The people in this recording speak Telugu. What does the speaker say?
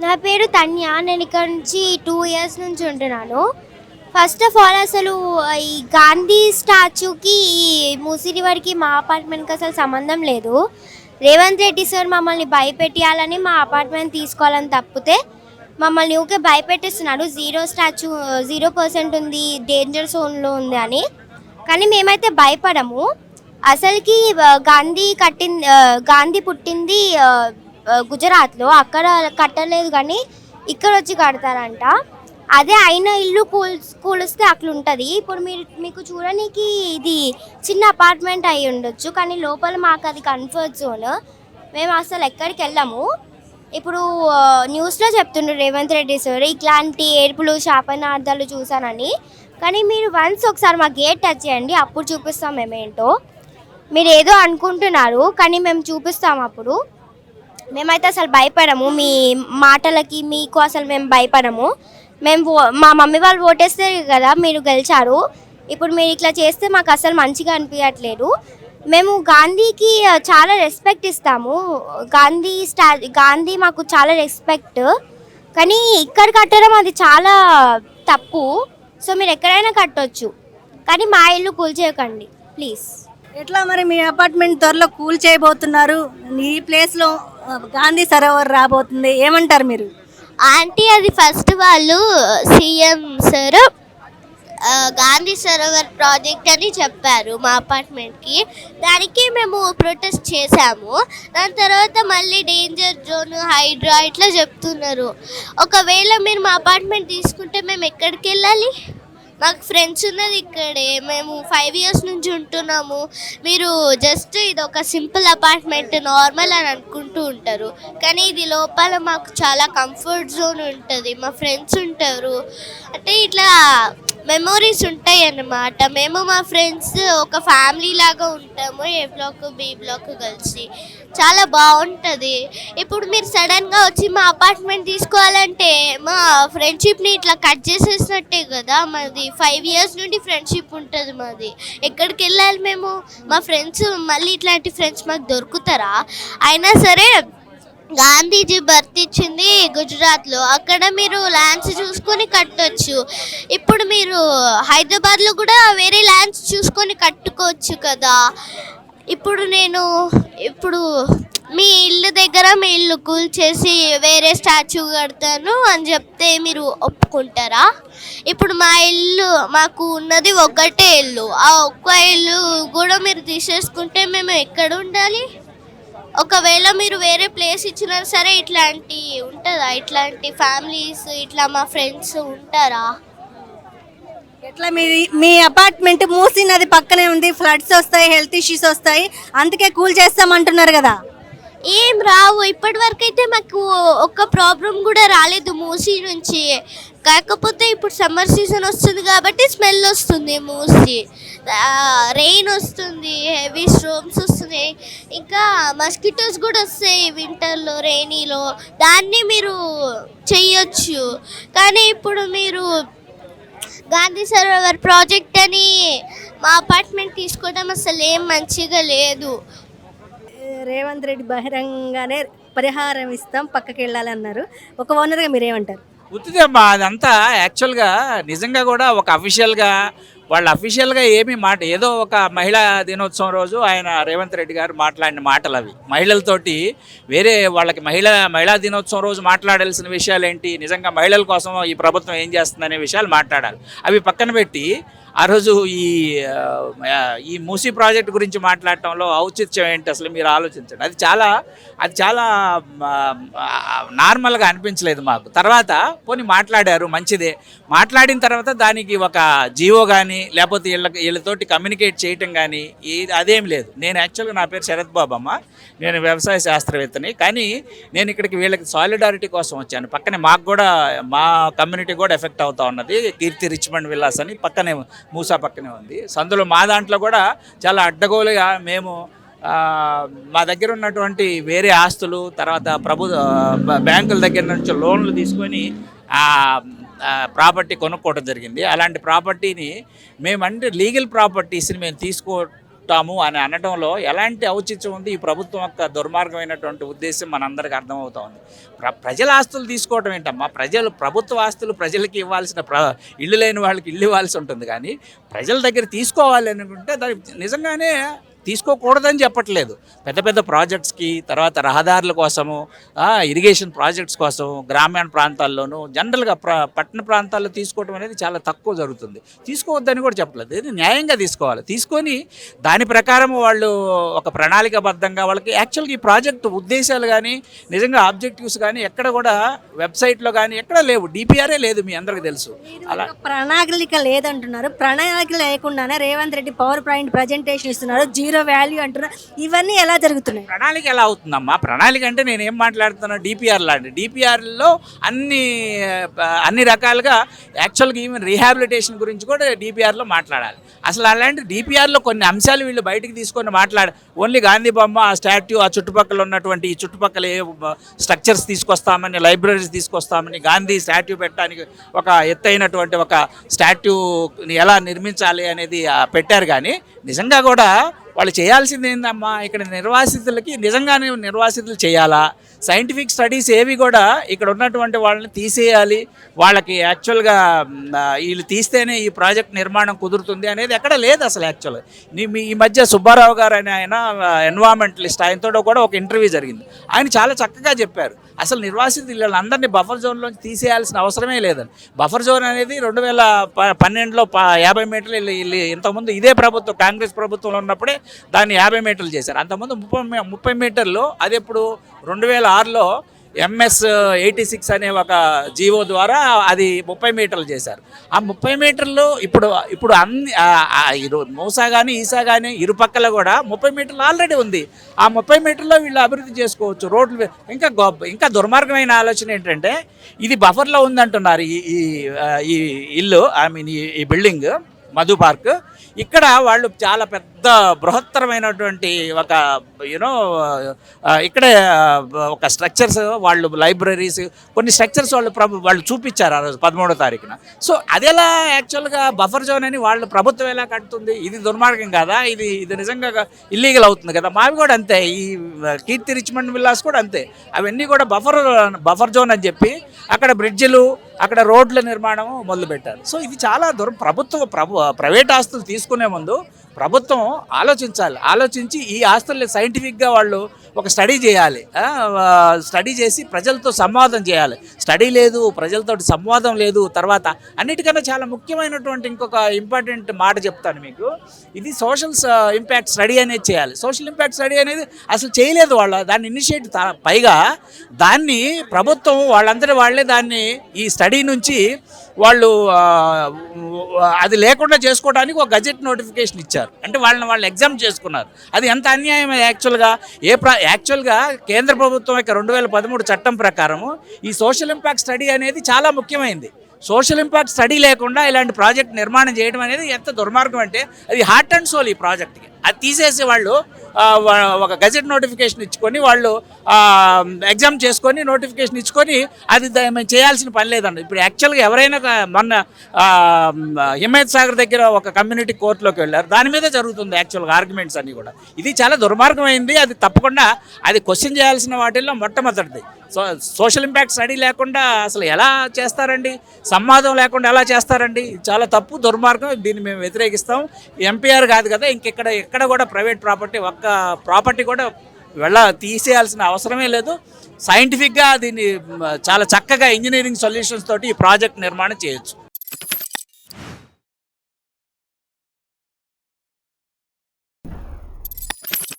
నా పేరు తన్య. నేను ఇక్కడ నుంచి 2 ఇయర్స్ నుంచి ఉంటున్నాను. ఫస్ట్ ఆఫ్ ఆల్ అసలు ఈ గాంధీ స్టాచ్యూకి, ఈ మూసీ రివర్‌కి మా అపార్ట్మెంట్‌కి అసలు సంబంధం లేదు. రేవంత్ రెడ్డి సార్ మమ్మల్ని భయపెట్టియాలని మా అపార్ట్మెంట్ తీసుకోవాలని తప్పితే మమ్మల్ని ఊకే భయపెట్టిస్తున్నాడు. 0% ఉంది, డేంజర్ జోన్‌లో ఉంది అని. కానీ మేమైతే భయపడము. అసలుకి గాంధీ పుట్టింది గుజరాత్లో. అక్కడ కట్టలేదు కానీ ఇక్కడ వచ్చి కడతారంట. అదే అయిన ఇల్లు కూలిస్తే అట్లుంటుంది. ఇప్పుడు మీకు చూడడానికి ఇది చిన్న అపార్ట్మెంట్ అయి ఉండొచ్చు, కానీ లోపల మాకు అది కంఫర్ట్ జోన్. మేము అసలు ఎక్కడికి వెళ్ళాము. ఇప్పుడు న్యూస్లో చెప్తుండ్రు రేవంత్ రెడ్డి సార్ ఇట్లాంటి ఏర్పులు శాపనార్థాలు చూసానని. కానీ మీరు ఒకసారి మా గేట్ టచ్ చేయండి, అప్పుడు చూపిస్తాం మేమేంటో. మీరు ఏదో అనుకుంటున్నారు కానీ మేము చూపిస్తాం అప్పుడు. మేమైతే అసలు భయపడము, మీ మాటలకి మీకు అసలు మేము భయపడము. మా మమ్మీ వాళ్ళు ఓటేస్తే కదా మీరు గెలిచారు. ఇప్పుడు మీరు ఇట్లా చేస్తే మాకు అసలు మంచిగా అనిపించట్లేదు. మేము గాంధీకి చాలా రెస్పెక్ట్ ఇస్తాము. గాంధీ మాకు చాలా రెస్పెక్ట్. కానీ ఇక్కడ కట్టడం అది చాలా తప్పు. సో మీరు ఎక్కడైనా కట్టొచ్చు, కానీ మా ఇల్లు కూల్చేయకండి ప్లీజ్. ఎట్లా మరి మీ అపార్ట్మెంట్ త్వరలో కూల్ చేయబోతున్నారు, ఈ ప్లేస్లో గాంధీ సరోవర్ రాబోతుంది, ఏమంటారు మీరు? ఆంటీ అది ఫస్ట్ వాళ్ళు CM sir Gandhi Sarovar project అని చెప్పారు మా అపార్ట్మెంట్కి. దానికి మేము ప్రొటెస్ట్ చేసాము. దాని తర్వాత మళ్ళీ డేంజర్ జోన్, హైడ్రా ఇట్లా చెప్తున్నారు. ఒకవేళ మీరు మా అపార్ట్మెంట్ తీసుకుంటే మేము ఎక్కడికి వెళ్ళాలి? మాకు ఫ్రెండ్స్ ఉన్నది ఇక్కడే, మేము 5 ఇయర్స్ నుంచి ఉంటున్నాము. మీరు జస్ట్ ఇది ఒక సింపుల్ అపార్ట్మెంట్ నార్మల్ అని అనుకుంటూ ఉంటారు, కానీ ఇది లోపల మాకు చాలా కంఫర్ట్ జోన్ ఉంటుంది. మా ఫ్రెండ్స్ ఉంటారు, అంటే ఇట్లా మెమోరీస్ ఉంటాయి అన్నమాట. మేము మా ఫ్రెండ్స్ ఒక ఫ్యామిలీ లాగా ఉంటాము, ఏ బ్లాక్ బి బ్లాక్ కలిసి. చాలా బాగుంటుంది. ఇప్పుడు మీరు సడన్గా వచ్చి మా అపార్ట్మెంట్ తీసుకోవాలంటే మా ఫ్రెండ్షిప్ని ఇట్లా కట్ చేసేసినట్టే కదా. మాది 5 ఇయర్స్ నుండి ఫ్రెండ్షిప్ ఉంటుంది మాది. ఎక్కడికి వెళ్ళాలి మేము? మా ఫ్రెండ్స్ మళ్ళీ ఇట్లాంటి ఫ్రెండ్స్ మాకు దొరుకుతారా? అయినా సరే గాంధీజీ బర్త్ ఇచ్చింది గుజరాత్లో, అక్కడ మీరు ల్యాండ్స్ చూసుకొని కట్టొచ్చు. ఇప్పుడు మీరు హైదరాబాద్లో కూడా వేరే ల్యాండ్స్ చూసుకొని కట్టుకోవచ్చు కదా. ఇప్పుడు మీ ఇల్లు దగ్గర మీ ఇల్లు కూల్చేసి వేరే స్టాచ్యూ కడతాను అని చెప్తే మీరు ఒప్పుకుంటారా? ఇప్పుడు మాకు ఉన్నది ఒక్కటే ఇల్లు, ఆ ఒక్క ఇల్లు కూడా మీరు తీసేసుకుంటే మేము ఎక్కడ ఉండాలి? ఒకవేళ మీరు వేరే ప్లేస్ ఇచ్చినా సరే ఇట్లాంటి ఉంటుందా? ఇట్లాంటి ఫ్యామిలీస్ ఇట్లా మా ఫ్రెండ్స్ ఉంటారా? ఎట్లా మీ అపార్ట్మెంట్ మూసీ నది పక్కనే ఉంది, ఫ్లడ్స్ వస్తాయి, హెల్త్ ఇష్యూస్ వస్తాయి, అందుకే కూల్ చేస్తామంటున్నారు కదా. ఏం రావు. ఇప్పటి వరకు అయితే మాకు ఒక్క ప్రాబ్లం కూడా రాలేదు మూసీ నుంచి. కాకపోతే ఇప్పుడు సమ్మర్ సీజన్ వస్తుంది కాబట్టి స్మెల్ వస్తుంది మూసీ, రెయిన్ వస్తుంది, హెవీ స్ట్రోమ్స్ వస్తున్నాయి, ఇంకా మస్కిటోస్ కూడా వస్తాయి వింటర్లో, రెయినీలో. దాన్ని మీరు చెయ్యొచ్చు. కానీ ఇప్పుడు మీరు గాంధీ సరోవర్ ప్రాజెక్ట్ అని మా అపార్ట్మెంట్ తీసుకోవడం అసలు ఏం మంచిగా లేదు. రేవంత్ రెడ్డి బహిరంగానే పరిహారం ఇస్తాం, పక్కకి వెళ్ళాలన్నారు. ఒక ఓనర్గా మీరేమంటారు? ఉత్తిదమ్మా అదంతా. యాక్చువల్గా నిజంగా కూడా ఒక అఫీషియల్గా ఏమీ మాట, ఏదో ఒక మహిళా దినోత్సవం రోజు ఆయన రేవంత్ రెడ్డి గారు మాట్లాడిన మాటలు అవి. మహిళలతోటి వేరే వాళ్ళకి మహిళా దినోత్సవం రోజు మాట్లాడాల్సిన విషయాలు ఏంటి, నిజంగా మహిళల కోసం ఈ ప్రభుత్వం ఏం చేస్తుందనే విషయాలు మాట్లాడాలి. అవి పక్కన పెట్టి ఆ రోజు ఈ మూసీ ప్రాజెక్ట్ గురించి మాట్లాడటంలో ఔచిత్యం ఏంటి అసలు మీరు ఆలోచించండి. అది చాలా నార్మల్గా అనిపించలేదు మాకు. తర్వాత పోనీ మాట్లాడారు, మంచిదే. మాట్లాడిన తర్వాత దానికి ఒక జీవో కానీ లేకపోతే వీళ్ళతోటి కమ్యూనికేట్ చేయటం కానీ అదేం లేదు. నేను యాక్చువల్గా నా పేరు శరత్ బాబు అమ్మ, నేను వ్యవసాయ శాస్త్రవేత్తని. కానీ నేను ఇక్కడికి వీళ్ళకి సాలిడారిటీ కోసం వచ్చాను. పక్కనే మాకు కూడా మా కమ్యూనిటీ కూడా ఎఫెక్ట్ అవుతూ ఉన్నది. కీర్తి రిచ్మండ్ విల్లాస్ అని పక్కనే మూసా పక్కనే ఉంది. అందులో మా దాంట్లో కూడా చాలా అడ్డగోలుగా మేము మా దగ్గర ఉన్నటువంటి వేరే ఆస్తులు, తర్వాత బ్యాంకుల దగ్గర నుంచి లోన్లు తీసుకొని ప్రాపర్టీ కొనుక్కోవడం జరిగింది. అలాంటి ప్రాపర్టీని మేమంటే లీగల్ ప్రాపర్టీస్ని మేము తీసుకుంటాము అని అనడంలో ఎలాంటి ఔచిత్యం ఉంది? ఈ ప్రభుత్వం యొక్క దుర్మార్గమైనటువంటి ఉద్దేశం మనందరికీ అర్థమవుతా ఉంది. ప్రజల ఆస్తులు తీసుకోవడం ఏంటమ్మా? ప్రభుత్వ ఆస్తులు ప్రజలకి ఇవ్వాల్సిన ఇల్లు లేని వాళ్ళకి ఇల్లు ఇవ్వాల్సి ఉంటుంది, కానీ ప్రజల దగ్గర తీసుకోవాలి అనుకుంటే దాన్ని నిజంగానే తీసుకోకూడదని చెప్పట్లేదు. పెద్ద పెద్ద ప్రాజెక్ట్స్కి, తర్వాత రహదారుల కోసము, ఇరిగేషన్ ప్రాజెక్ట్స్ కోసం గ్రామీణ ప్రాంతాల్లోనూ జనరల్గా పట్టణ ప్రాంతాల్లో తీసుకోవడం అనేది చాలా తక్కువ జరుగుతుంది. తీసుకోవద్దని కూడా చెప్పలేదు, ఇది న్యాయంగా తీసుకోవాలి. తీసుకొని దాని ప్రకారం వాళ్ళు ఒక ప్రణాళికాబద్ధంగా వాళ్ళకి యాక్చువల్గా ఈ ప్రాజెక్టు ఉద్దేశాలు కానీ నిజంగా ఆబ్జెక్టివ్స్ కానీ ఎక్కడ కూడా వెబ్సైట్లో కానీ ఎక్కడ లేవు. డిపిఆర్ఏ లేదు, మీ అందరికీ తెలుసు. అలా ప్రణాళిక లేదంటున్నారు. ప్రణాళిక లేకుండానే Revanth Reddy power point presentation ఇస్తున్నారు, జీరో వాల్యూ అంటున్నారు. ఇవన్నీ ఎలా జరుగుతున్నాయి? ప్రణాళిక ఎలా అవుతుందమ్మా? ప్రణాళిక అంటే నేను ఏం మాట్లాడుతున్నా, డిపిఆర్ లాంటి డిపిఆర్లో అన్ని రకాలుగా యాక్చువల్గా ఈవెన్ రీహాబిలిటేషన్ గురించి కూడా డిపిఆర్లో మాట్లాడాలి. అసలు అలాంటి డిపిఆర్లో కొన్ని అంశాలు వీళ్ళు బయటికి తీసుకొని ఓన్లీ గాంధీ బొమ్మ, ఆ స్టాట్యూ, ఆ చుట్టుపక్కల ఉన్నటువంటి ఈ చుట్టుపక్కల ఏ స్ట్రక్చర్స్ తీసుకొస్తామని, లైబ్రరీస్ తీసుకొస్తామని, గాంధీ స్టాట్యూ పెట్టడానికి ఒక ఎత్తైనటువంటి ఒక స్టాట్యూని ఎలా నిర్మించాలి అనేది పెట్టారు. కానీ నిజంగా కూడా వాళ్ళు చేయాల్సింది ఏందమ్మా, ఇక్కడ నిర్వాసితులకి నిజంగానే నిర్వాసితులు చేయాలా? సైంటిఫిక్ స్టడీస్ ఏవి కూడా ఇక్కడ ఉన్నటువంటి వాళ్ళని తీసేయాలి, వాళ్ళకి యాక్చువల్గా వీళ్ళు తీస్తేనే ఈ ప్రాజెక్ట్ నిర్మాణం కుదురుతుంది అనేది ఎక్కడ లేదు అసలు. యాక్చువల్గా ఈ మధ్య సుబ్బారావు గారు అని ఆయన ఎన్వైరాన్మెంటలిస్ట్, ఆయనతో కూడా ఒక ఇంటర్వ్యూ జరిగింది. ఆయన చాలా చక్కగా చెప్పారు అసలు నిర్వాసితులు అందరినీ బఫర్ జోన్లోంచి తీసేయాల్సిన అవసరమే లేదని. బఫర్ జోన్ అనేది 2012లో 50 మీటర్లు, ఇంతకుముందు ఇదే ప్రభుత్వం కాంగ్రెస్ ప్రభుత్వంలో ఉన్నప్పుడే దాన్ని 50 మీటర్లు చేశారు. అంతకుముందు 30 మీటర్లు. అది ఎప్పుడు 2006లో MS 86 అనే ఒక జీవో ద్వారా అది 30 మీటర్లు చేశారు. ఆ 30 మీటర్లు ఇప్పుడు అన్ని మూసా కానీ ఈసా కానీ ఇరుపక్కల కూడా 30 మీటర్లు ఆల్రెడీ ఉంది. ఆ 30 మీటర్లో వీళ్ళు అభివృద్ధి చేసుకోవచ్చు రోడ్లు. ఇంకా దుర్మార్గమైన ఆలోచన ఏంటంటే, ఇది బఫర్లో ఉందంటున్నారు ఈ ఇల్లు, ఐ మీన్ ఈ బిల్డింగ్ మధు పార్క్. ఇక్కడ వాళ్ళు చాలా పెద్ద బృహత్తరమైనటువంటి ఒక ఇక్కడే ఒక స్ట్రక్చర్స్, వాళ్ళు లైబ్రరీస్, కొన్ని స్ట్రక్చర్స్ వాళ్ళు చూపించారు ఆ రోజు 13వ తారీఖున. సో అది ఎలా యాక్చువల్గా బఫర్ జోన్ అని వాళ్ళు ప్రభుత్వం ఎలా కడుతుంది? ఇది దుర్మార్గం కదా, ఇది నిజంగా ఇల్లీగల్ అవుతుంది కదా. మావి కూడా అంతే, ఈ కీర్తి రిచ్మండ్ విల్లాస్ కూడా అంతే. అవన్నీ కూడా బఫర్ జోన్ అని చెప్పి అక్కడ బ్రిడ్జిలు, అక్కడ రోడ్ల నిర్మాణం మొదలుపెట్టారు. సో ఇది చాలా ప్రైవేట్ ఆస్తులు తీసుకునే ముందు ప్రభుత్వం ఆలోచించి ఈ ఆస్తుల్ని సైంటిఫిక్గా వాళ్ళు ఒక స్టడీ చేయాలి. స్టడీ చేసి ప్రజలతో సంవాదం చేయాలి. స్టడీ లేదు, ప్రజలతో సంవాదం లేదు. తర్వాత అన్నిటికన్నా చాలా ముఖ్యమైనటువంటి ఇంకొక ఇంపార్టెంట్ మాట చెప్తాను మీకు. ఇది సోషల్ ఇంపాక్ట్ స్టడీ అనేది చేయాలి. సోషల్ ఇంపాక్ట్ స్టడీ అనేది అసలు చేయలేదు వాళ్ళు. దాన్ని ఇనిషియేట్ పైగా దాన్ని ప్రభుత్వం వాళ్ళే దాన్ని ఈ స్టడీ నుంచి వాళ్ళు అది లేకుండా చేసుకోవడానికి ఒక గజెట్ నోటిఫికేషన్ ఇచ్చారు. అంటే వాళ్ళు ఎగ్జామ్ చేసుకున్నారు. అది ఎంత అన్యాయం యాక్చువల్గా. యాక్చువల్గా కేంద్ర ప్రభుత్వం యొక్క 2013 చట్టం ప్రకారము ఈ సోషల్ ఇంపాక్ట్ స్టడీ అనేది చాలా ముఖ్యమైనది. సోషల్ ఇంపాక్ట్ స్టడీ లేకుండా ఇలాంటి ప్రాజెక్ట్ నిర్మాణం చేయడం అనేది ఎంత దుర్మార్గం అంటే, అది హార్ట్ అండ్ సోల్ ఈ ప్రాజెక్ట్కి. అది తీసేసి వాళ్ళు ఒక గజెట్ నోటిఫికేషన్ ఇచ్చుకొని వాళ్ళు ఎగ్జామ్ చేసుకొని నోటిఫికేషన్ ఇచ్చుకొని అది మేము చేయాల్సిన పని లేదండి. ఇప్పుడు యాక్చువల్గా ఎవరైనా మొన్న హిమాయత్ సాగర్ దగ్గర ఒక కమ్యూనిటీ కోర్టులోకి వెళ్ళారు. దాని మీద జరుగుతుంది యాక్చువల్గా ఆర్గ్యుమెంట్స్ అన్నీ కూడా. ఇది చాలా దుర్మార్గమైంది. అది తప్పకుండా అది క్వశ్చన్ చేయాల్సిన వాటిల్లో మొట్టమొదటిది. సోషల్ ఇంపాక్ట్ స్టడీ లేకుండా అసలు ఎలా చేస్తారండి? సంవాదం లేకుండా ఎలా చేస్తారండి? చాలా తప్పు, దుర్మార్గం. దీన్ని మేము వ్యతిరేకిస్తాం. ఎంపీఆర్ కాదు కదా, ఎక్కడ కూడా ప్రైవేట్ ప్రాపర్టీ కూడా తీసేయాల్సిన అవసరమే లేదు. సైంటిఫిక్గా దీన్ని చాలా చక్కగా ఇంజనీరింగ్ సొల్యూషన్స్ తోటి ఈ ప్రాజెక్ట్ నిర్మాణం చేయొచ్చు.